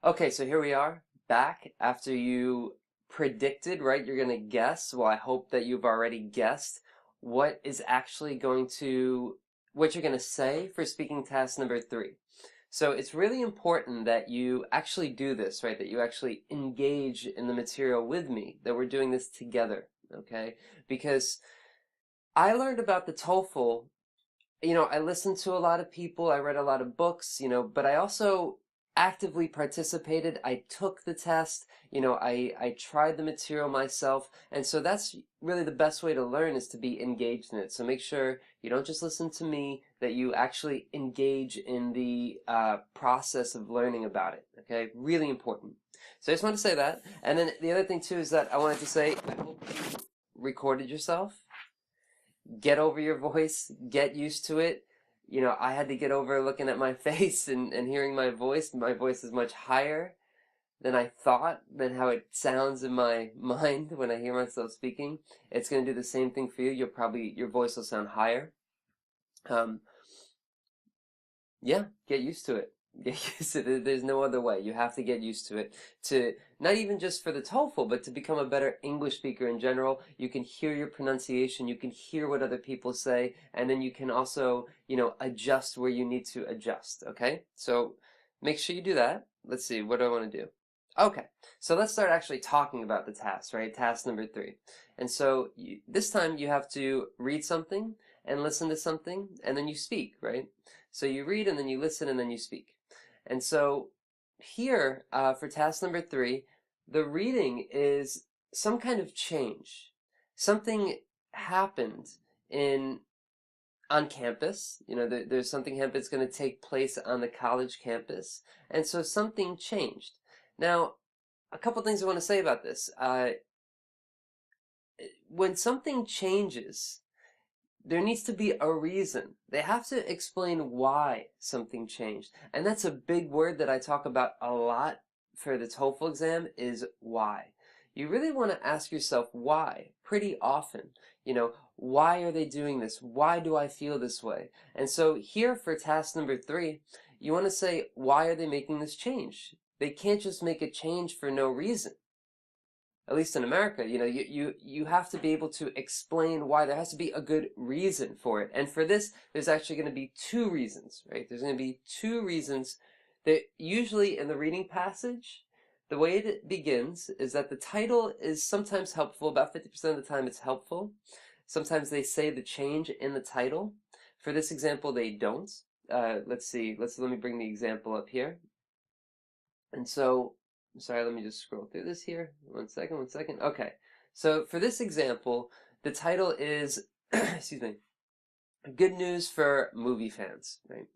Okay, so here we are back after you predicted, right? You're going to guess. Well, I hope that you've already guessed what is actually what you're going to say for speaking task number 3. So it's really important that you actually do this, right? That you actually engage in the material with me, that we're doing this together, okay? Because I learned about the TOEFL, I listened to a lot of people, I read a lot of books, but I also actively participated. I took the test, I tried the material myself, and so that's really the best way to learn is to be engaged in it. So make sure you don't just listen to me, that you actually engage in the process of learning about it, okay? Really important. So I just want to say that. And then the other thing too is that I wanted to say, I hope you recorded yourself. Get over your voice, get used to it. I had to get over looking at my face and hearing my voice. My voice is much higher than I thought, than how it sounds in my mind when I hear myself speaking. It's going to do the same thing for you. Your voice will sound higher. Um, yeah, get used to it. Get used to it. There's no other way. You have to get used to it. To not even just for the TOEFL, but to become a better English speaker in general. You can hear your pronunciation, you can hear what other people say, and then you can also, adjust where you need to adjust. Okay? So make sure you do that. Let's see, what do I want to do? Okay, so let's start actually talking about the task, right? Task number 3. And so this time you have to read something and listen to something, and then you speak, right? So you read and then you listen and then you speak. And so here, for task number 3, the reading is some kind of change. Something happened in on campus. There's something that's going to take place on the college campus, and so something changed. Now, a couple things I want to say about this. When something changes, there needs to be a reason. They have to explain why something changed. And that's a big word that I talk about a lot for the TOEFL exam is why. You really want to ask yourself why pretty often. Why are they doing this? Why do I feel this way? And so here for task number 3, you want to say, why are they making this change? They can't just make a change for no reason. At least in America, you have to be able to explain why. There has to be a good reason for it. And for this, there's actually going to be 2 reasons, right? There's going to be 2 reasons that usually in the reading passage, the way it begins is that the title is sometimes helpful. About 50% of the time it's helpful. Sometimes they say the change in the title. For this example, they don't. Let's see. Let me bring the example up here. And so, sorry, let me just scroll through this here. One second. Okay. So for this example, the title is, excuse me, Good News for Movie Fans, right?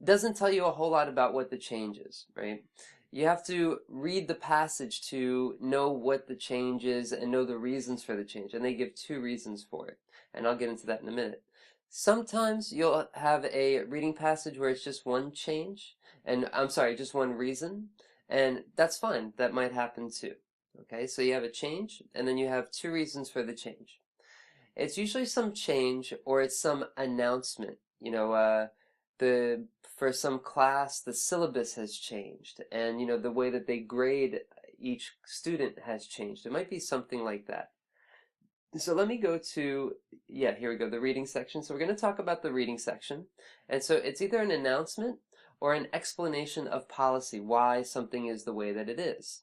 Doesn't tell you a whole lot about what the change is, right? You have to read the passage to know what the change is and know the reasons for the change. And they give 2 reasons for it. And I'll get into that in a minute. Sometimes you'll have a reading passage where it's just one change, and I'm sorry, just one reason, and that's fine. That might happen too. Okay, so you have a change, and then you have 2 reasons for the change. It's usually some change or it's some announcement. The for some class the syllabus has changed, and the way that they grade each student has changed. It might be something like that. So let me go to, yeah, here we go, the reading section. So we're going to talk about the reading section. And so it's either an announcement or an explanation of policy, why something is the way that it is.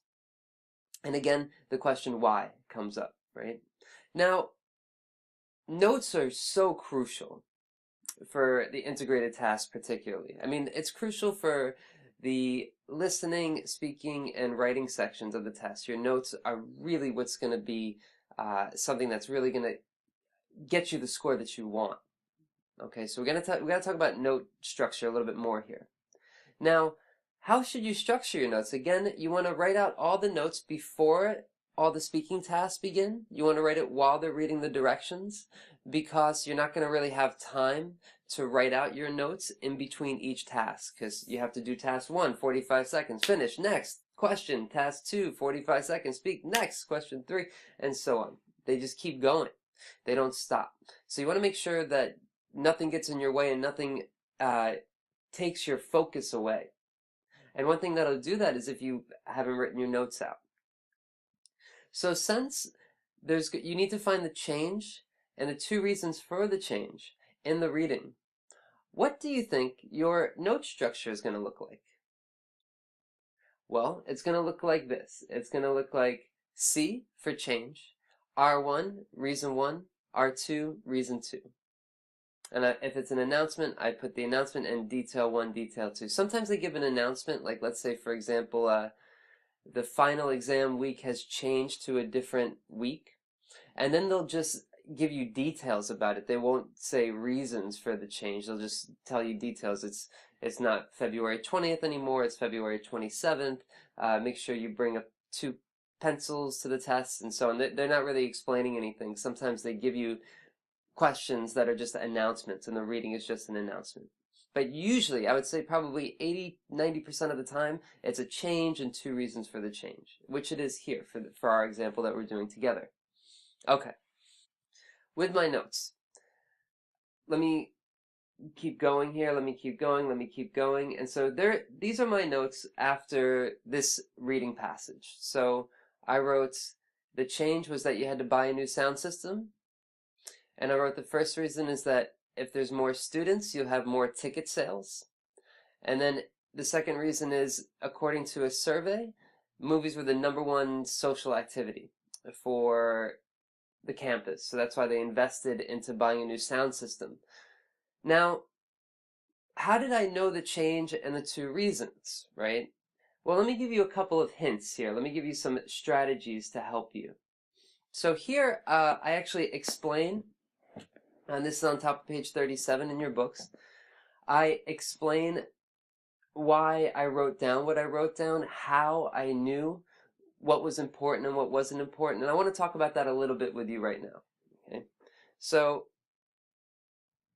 And again, the question why comes up, right? Now, notes are so crucial for the integrated task particularly. I mean, it's crucial for the listening, speaking, and writing sections of the test. Your notes are really what's going to be something that's really going to get you the score that you want. Okay, so we got to talk about note structure a little bit more here. Now, how should you structure your notes? Again, you want to write out all the notes before all the speaking tasks begin. You want to write it while they're reading the directions, because you're not going to really have time to write out your notes in between each task, because you have to do task 1, 45 seconds, finish, next, question, task 2, 45 seconds, speak, next, question 3, and so on. They just keep going. They don't stop. So you want to make sure that nothing gets in your way and nothing takes your focus away. And one thing that'll do that is if you haven't written your notes out. So since you need to find the change and the two reasons for the change in the reading, what do you think your note structure is going to look like? Well, it's going to look like this. It's going to look like C for change, R1, reason 1, R2, reason 2. And if it's an announcement, I put the announcement in detail 1, detail 2. Sometimes they give an announcement, like let's say, for example, the final exam week has changed to a different week. And then they'll just give you details about it. They won't say reasons for the change. They'll just tell you details. It's not February 20th anymore. It's February 27th. Make sure you bring up 2 pencils to the test and so on. They're not really explaining anything. Sometimes they give you questions that are just announcements, and the reading is just an announcement. But usually, I would say probably 80-90% of the time, it's a change and 2 reasons for the change, which it is here for our example that we're doing together. Okay. With my notes, let me keep going here. Let me keep going. And so these are my notes after this reading passage. So I wrote, the change was that you had to buy a new sound system. And I wrote the first reason is that if there's more students, you'll have more ticket sales. And then the second reason is, according to a survey, movies were the #1 social activity for the campus. So that's why they invested into buying a new sound system. Now, how did I know the change and the 2 reasons, right? Well, let me give you a couple of hints here. Let me give you some strategies to help you. So here, I actually explain, and this is on top of page 37 in your books, I explain why I wrote down what I wrote down, how I knew what was important and what wasn't important, and I want to talk about that a little bit with you right now. Okay? So,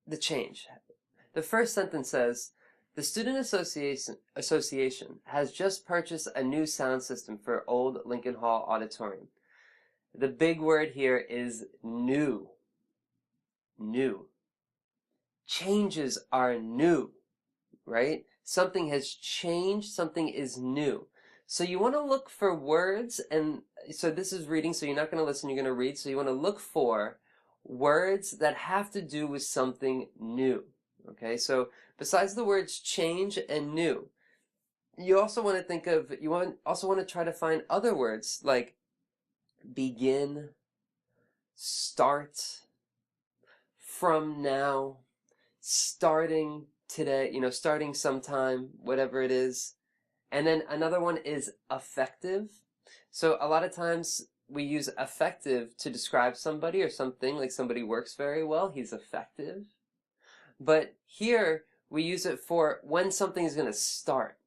the change. The first sentence says, the Student Association has just purchased a new sound system for Old Lincoln Hall Auditorium. The big word here is new. New. Changes are new, right? Something has changed, something is new. So you want to look for words, and so this is reading, so you're not going to listen, you're going to read. So you want to look for words that have to do with something new. Okay, so besides the words change and new, you also want to also want to try to find other words like begin, start, from now, starting today, starting sometime, whatever it is. And then another one is effective. So a lot of times we use effective to describe somebody or something, like somebody works very well, he's effective. But here we use it for when something is going to start.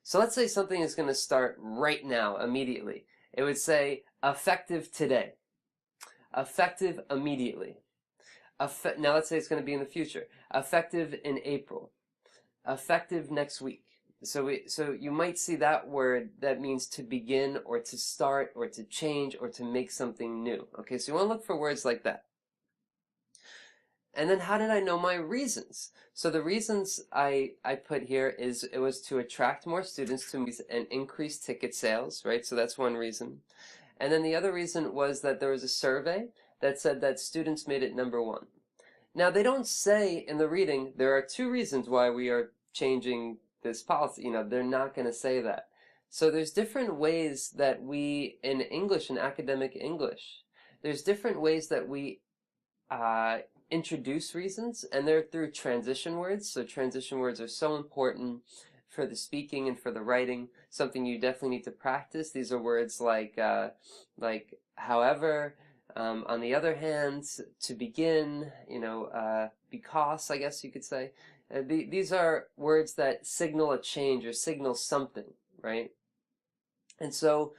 So let's say something is going to start right now, immediately. It would say effective today. Effective immediately. Now let's say it's going to be in the future. Effective in April. Effective next week. So you might see that word that means to begin or to start or to change or to make something new. Okay, so you want to look for words like that. And then how did I know my reasons? So the reasons I put here is it was to attract more students to movies and increase ticket sales, right? So that's one reason. And then the other reason was that there was a survey that said that students made it #1. Now, they don't say in the reading, there are 2 reasons why we are changing this policy. They're not going to say that. So there's different ways that we, in English, in academic English, there's different ways that we introduce reasons, and they're through transition words. So transition words are so important for the speaking and for the writing, something you definitely need to practice. These are words like however, on the other hand, to begin, because, I guess you could say. These are words that signal a change or signal something, right? And so,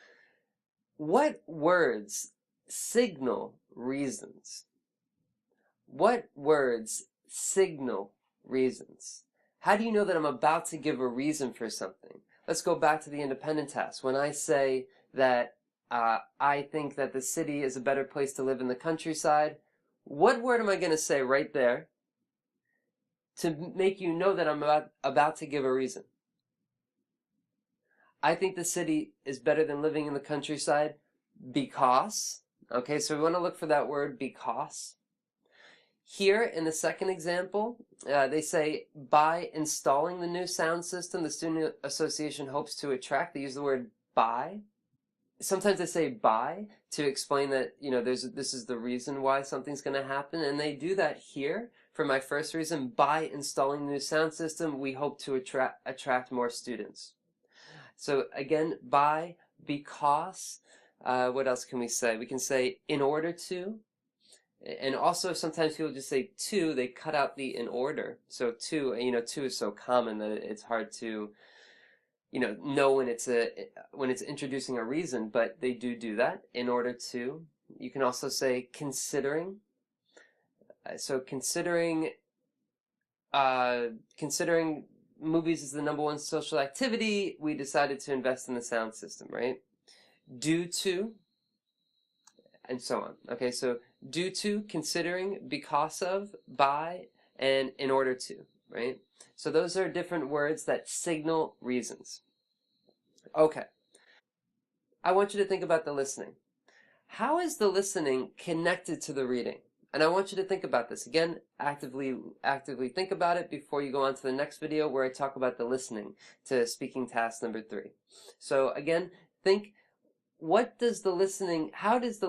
what words signal reasons? What words signal reasons? How do you know that I'm about to give a reason for something? Let's go back to the independent test. When I say that I think that the city is a better place to live in the countryside, what word am I going to say right there to make you know that I'm about to give a reason? I think the city is better than living in the countryside because. Okay, so we want to look for that word because. Here in the second example, they say, by installing the new sound system, the Student Association hopes to attract. They use the word by. Sometimes they say by to explain that, this is the reason why something's going to happen. And they do that here for my first reason. By installing the new sound system, we hope to attract more students. So again, by, because. What else can we say? We can say in order to. And also sometimes people just say to, they cut out the in order. So to, to is so common that it's hard to, know when it's introducing a reason, but they do that, in order to. You can also say considering. So considering movies is the #1 social activity, we decided to invest in the sound system, right? Due to, and so on. Okay, so due to, considering, because of, by, and in order to, right? So those are different words that signal reasons. Okay. I want you to think about the listening. How is the listening connected to the reading? And I want you to think about this. Again, actively think about it before you go on to the next video where I talk about the listening to speaking task number 3. So again, think, how does the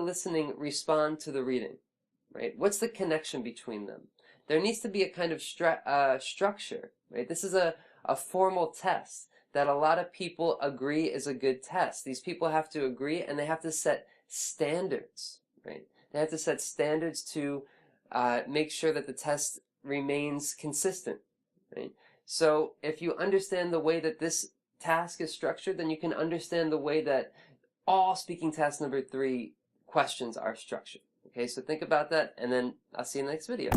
listening respond to the reading, right? What's the connection between them? There needs to be a kind of structure, right? This is a formal test that a lot of people agree is a good test. These people have to agree and they have to set standards, right? They have to set standards to make sure that the test remains consistent, right? So if you understand the way that this task is structured, then you can understand the way that all speaking task number 3 questions are structured. Okay, so think about that, and then I'll see you in the next video.